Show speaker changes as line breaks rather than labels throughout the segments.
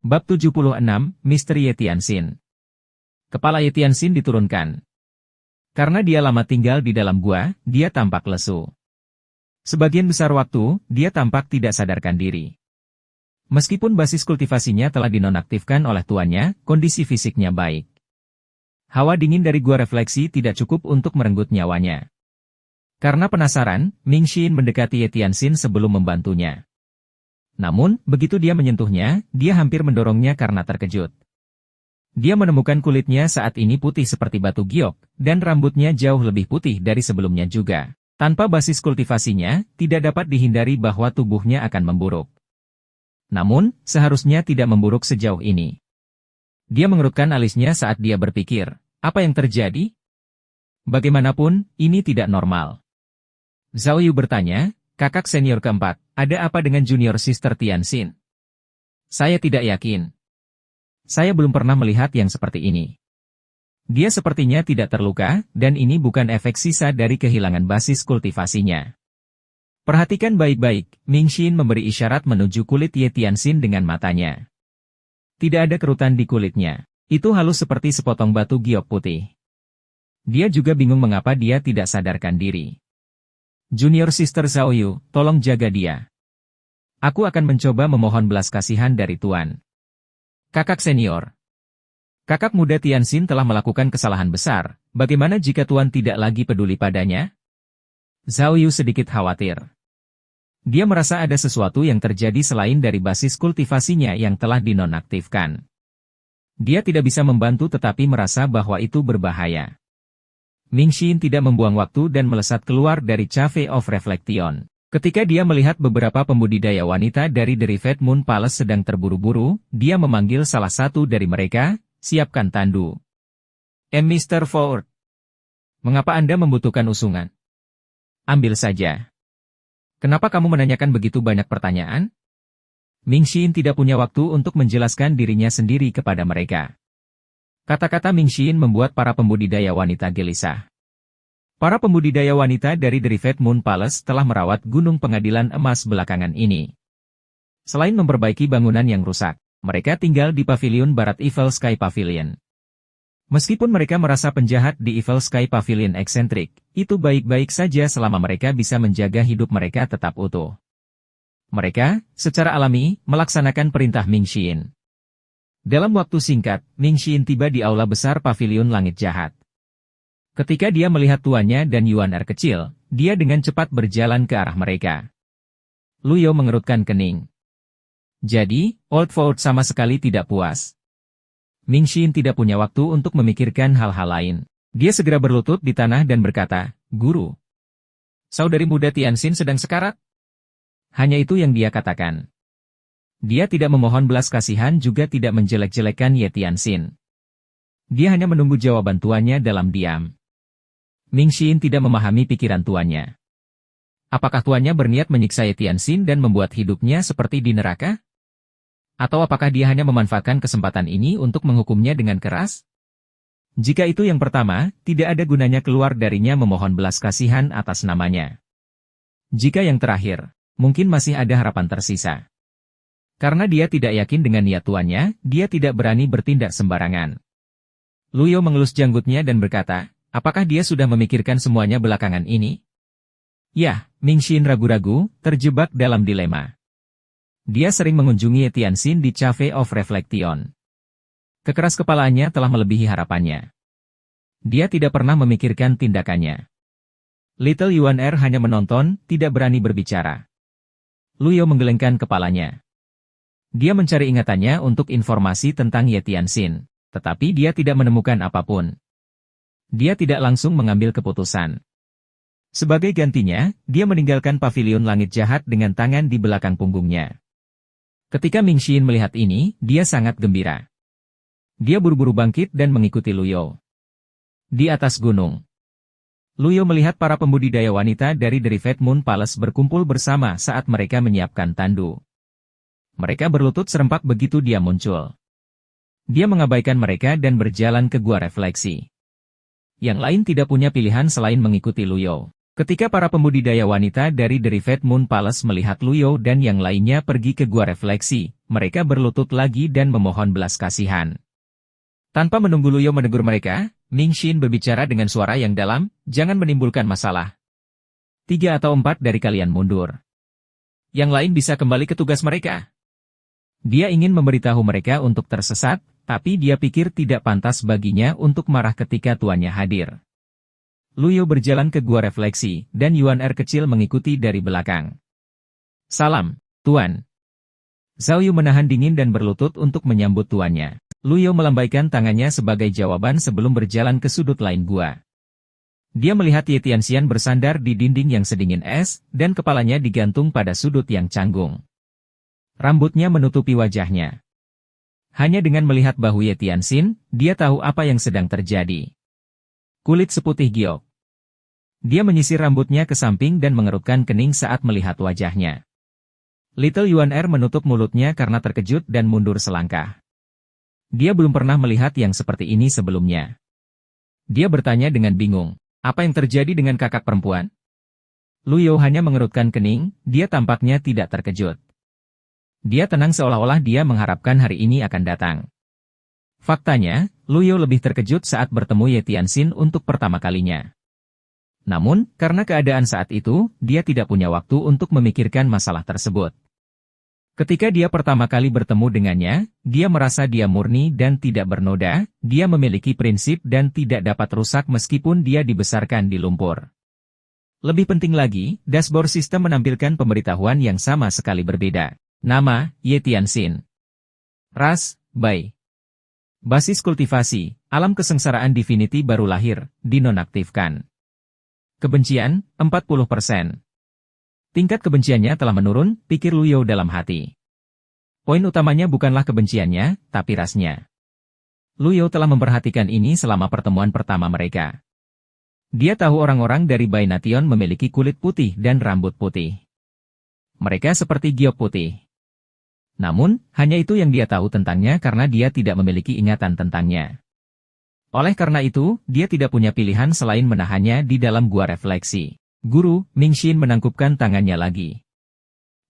Bab 76, Misteri Yetianxin. Kepala Yetianxin diturunkan. Karena dia lama tinggal di dalam gua, dia tampak lesu. Sebagian besar waktu, dia tampak tidak sadarkan diri. Meskipun basis kultivasinya telah dinonaktifkan oleh tuannya, kondisi fisiknya baik. Hawa dingin dari gua refleksi tidak cukup untuk merenggut nyawanya. Karena penasaran, Mingxin mendekati Yetianxin sebelum membantunya. Namun, begitu dia menyentuhnya, dia hampir mendorongnya karena terkejut. Dia menemukan kulitnya saat ini putih seperti batu giok, dan rambutnya jauh lebih putih dari sebelumnya juga. Tanpa basis kultivasinya, tidak dapat dihindari bahwa tubuhnya akan memburuk. Namun, seharusnya tidak memburuk sejauh ini. Dia mengerutkan alisnya saat dia berpikir, apa yang terjadi? Bagaimanapun, ini tidak normal. Zhao Yu bertanya, kakak senior keempat, ada apa dengan junior sister Tianxin? Saya tidak yakin. Saya belum pernah melihat yang seperti ini. Dia sepertinya tidak terluka, dan ini bukan efek sisa dari kehilangan basis kultivasinya. Perhatikan baik-baik, Mingxin memberi isyarat menuju kulit Yetianxin dengan matanya. Tidak ada kerutan di kulitnya. Itu halus seperti sepotong batu giok putih. Dia juga bingung mengapa dia tidak sadarkan diri. Junior Sister Zhao Yu, tolong jaga dia. Aku akan mencoba memohon belas kasihan dari Tuan. Kakak senior. Kakak muda Tianxin telah melakukan kesalahan besar, bagaimana jika Tuan tidak lagi peduli padanya? Zhao Yu sedikit khawatir. Dia merasa ada sesuatu yang terjadi selain dari basis kultivasinya yang telah dinonaktifkan. Dia tidak bisa membantu tetapi merasa bahwa itu berbahaya. Mingxin tidak membuang waktu dan melesat keluar dari Cafe of Reflection. Ketika dia melihat beberapa pembudidaya wanita dari The Rivet Moon Palace sedang terburu-buru, dia memanggil salah satu dari mereka, siapkan tandu. Mr. Ford. Mengapa Anda membutuhkan usungan? Ambil saja. Kenapa kamu menanyakan begitu banyak pertanyaan? Mingxin tidak punya waktu untuk menjelaskan dirinya sendiri kepada mereka. Kata-kata Mingxin membuat para pembudidaya wanita gelisah. Para pembudidaya wanita dari The Rivet Moon Palace telah merawat gunung pengadilan emas belakangan ini. Selain memperbaiki bangunan yang rusak, mereka tinggal di pavilion barat Evil Sky Pavilion. Meskipun mereka merasa penjahat di Evil Sky Pavilion eksentrik, itu baik-baik saja selama mereka bisa menjaga hidup mereka tetap utuh. Mereka, secara alami, melaksanakan perintah Mingxin. Dalam waktu singkat, Mingxin tiba di aula besar pavilion langit jahat. Ketika dia melihat tuannya dan Yuan Er kecil, dia dengan cepat berjalan ke arah mereka. Luyo mengerutkan kening. Jadi, Old Ford sama sekali tidak puas. Mingxin tidak punya waktu untuk memikirkan hal-hal lain. Dia segera berlutut di tanah dan berkata, Guru. Saudari muda Tianxin sedang sekarat? Hanya itu yang dia katakan. Dia tidak memohon belas kasihan juga tidak menjelek-jelekan Yetianxin. Dia hanya menunggu jawaban tuannya dalam diam. Mingxin tidak memahami pikiran tuannya. Apakah tuannya berniat menyiksa Yetianxin dan membuat hidupnya seperti di neraka? Atau apakah dia hanya memanfaatkan kesempatan ini untuk menghukumnya dengan keras? Jika itu yang pertama, tidak ada gunanya keluar darinya memohon belas kasihan atas namanya. Jika yang terakhir, mungkin masih ada harapan tersisa. Karena dia tidak yakin dengan niat tuannya, dia tidak berani bertindak sembarangan. Luyo mengelus janggutnya dan berkata, apakah dia sudah memikirkan semuanya belakangan ini? Ya, Mingxin ragu-ragu, terjebak dalam dilema. Dia sering mengunjungi Yetianxin di Cafe of Reflection. Kekeras kepalanya telah melebihi harapannya. Dia tidak pernah memikirkan tindakannya. Little Yuan Er hanya menonton, tidak berani berbicara. Luyo menggelengkan kepalanya. Dia mencari ingatannya untuk informasi tentang Yetianxin, tetapi dia tidak menemukan apapun. Dia tidak langsung mengambil keputusan. Sebagai gantinya, dia meninggalkan pavilion langit jahat dengan tangan di belakang punggungnya. Ketika Mingxin melihat ini, dia sangat gembira. Dia buru-buru bangkit dan mengikuti Luyo. Di atas gunung, Luyo melihat para pembudidaya wanita dari The Rivet Moon Palace berkumpul bersama saat mereka menyiapkan tandu. Mereka berlutut serempak begitu dia muncul. Dia mengabaikan mereka dan berjalan ke gua refleksi. Yang lain tidak punya pilihan selain mengikuti Luyo. Ketika para pembudidaya wanita dari The Rivet Moon Palace melihat Luyo dan yang lainnya pergi ke gua refleksi, mereka berlutut lagi dan memohon belas kasihan. Tanpa menunggu Luyo menegur mereka, Ming Xin berbicara dengan suara yang dalam, "Jangan menimbulkan masalah. 3 atau 4 dari kalian mundur. Yang lain bisa kembali ke tugas mereka." Dia ingin memberitahu mereka untuk tersesat, tapi dia pikir tidak pantas baginya untuk marah ketika tuannya hadir. Luyo berjalan ke gua refleksi, dan Yuan Er kecil mengikuti dari belakang. "Salam, Tuan." Zhao Yu menahan dingin dan berlutut untuk menyambut tuannya. Luyo melambaikan tangannya sebagai jawaban sebelum berjalan ke sudut lain gua. Dia melihat Ye Tianxian bersandar di dinding yang sedingin es, dan kepalanya digantung pada sudut yang canggung. Rambutnya menutupi wajahnya. Hanya dengan melihat bahu Ye Tianxian, dia tahu apa yang sedang terjadi. Kulit seputih giok. Dia menyisir rambutnya ke samping dan mengerutkan kening saat melihat wajahnya. Little Yuan Er menutup mulutnya karena terkejut dan mundur selangkah. Dia belum pernah melihat yang seperti ini sebelumnya. Dia bertanya dengan bingung, "Apa yang terjadi dengan kakak perempuan?" Luyo hanya mengerutkan kening, dia tampaknya tidak terkejut. Dia tenang seolah-olah dia mengharapkan hari ini akan datang. Faktanya, Luyo lebih terkejut saat bertemu Ye Tianxian untuk pertama kalinya. Namun, karena keadaan saat itu, dia tidak punya waktu untuk memikirkan masalah tersebut. Ketika dia pertama kali bertemu dengannya, dia merasa dia murni dan tidak bernoda, dia memiliki prinsip dan tidak dapat rusak meskipun dia dibesarkan di lumpur. Lebih penting lagi, dashboard sistem menampilkan pemberitahuan yang sama sekali berbeda. Nama, Ye Tianxian. Ras, Bai. Basis kultivasi, alam kesengsaraan divinity baru lahir, dinonaktifkan. Kebencian, 40%. Tingkat kebenciannya telah menurun, pikir Luyo dalam hati. Poin utamanya bukanlah kebenciannya, tapi rasnya. Luyo telah memperhatikan ini selama pertemuan pertama mereka. Dia tahu orang-orang dari Bai Nation memiliki kulit putih dan rambut putih. Mereka seperti giok putih. Namun, hanya itu yang dia tahu tentangnya karena dia tidak memiliki ingatan tentangnya. Oleh karena itu, dia tidak punya pilihan selain menahannya di dalam gua refleksi. Guru, Ming Xin menangkupkan tangannya lagi.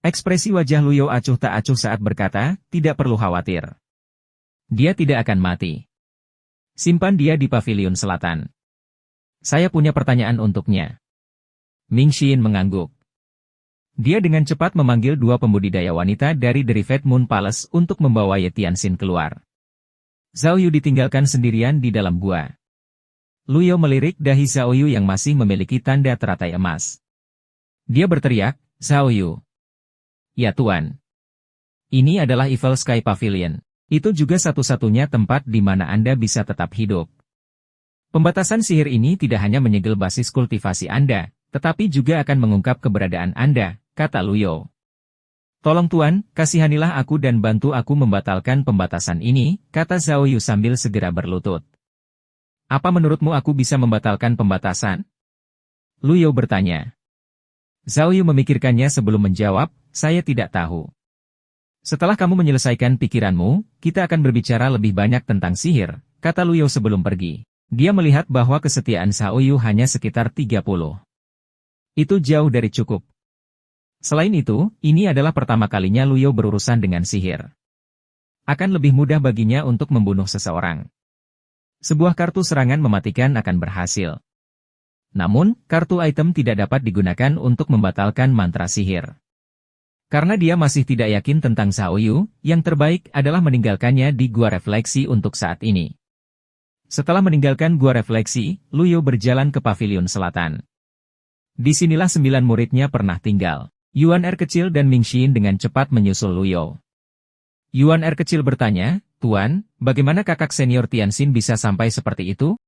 Ekspresi wajah Luyo acuh tak acuh saat berkata, "Tidak perlu khawatir. Dia tidak akan mati. Simpan dia di pavilion selatan. Saya punya pertanyaan untuknya." Ming Xin mengangguk. Dia dengan cepat memanggil 2 pembudidaya wanita dari Derived Moon Palace untuk membawa Ye Tianxian keluar. Zhao Yu ditinggalkan sendirian di dalam gua. Luyo melirik dahi Zhao Yu yang masih memiliki tanda teratai emas. Dia berteriak, "Zhao Yu." "Ya Tuan. Ini adalah Evil Sky Pavilion. Itu juga satu-satunya tempat di mana Anda bisa tetap hidup. Pembatasan sihir ini tidak hanya menyegel basis kultivasi Anda, tetapi juga akan mengungkap keberadaan Anda," kata Luyo. "Tolong Tuan, kasihanilah aku dan bantu aku membatalkan pembatasan ini," kata Zhao Yu sambil segera berlutut. "Apa menurutmu aku bisa membatalkan pembatasan?" Luyo bertanya. Zhao Yu memikirkannya sebelum menjawab, "Saya tidak tahu. Setelah kamu menyelesaikan pikiranmu, kita akan berbicara lebih banyak tentang sihir," kata Luyo sebelum pergi. Dia melihat bahwa kesetiaan Zhao Yu hanya sekitar 30. Itu jauh dari cukup. Selain itu, ini adalah pertama kalinya Luyo berurusan dengan sihir. Akan lebih mudah baginya untuk membunuh seseorang. Sebuah kartu serangan mematikan akan berhasil. Namun, kartu item tidak dapat digunakan untuk membatalkan mantra sihir. Karena dia masih tidak yakin tentang Zhao Yu, yang terbaik adalah meninggalkannya di gua refleksi untuk saat ini. Setelah meninggalkan gua refleksi, Luyo berjalan ke pavilion selatan. Disinilah 9 muridnya pernah tinggal. Yuan Er kecil dan Ming Xin dengan cepat menyusul Luyo. Yuan Er kecil bertanya, "Tuan, bagaimana kakak senior Tianxian bisa sampai seperti itu?"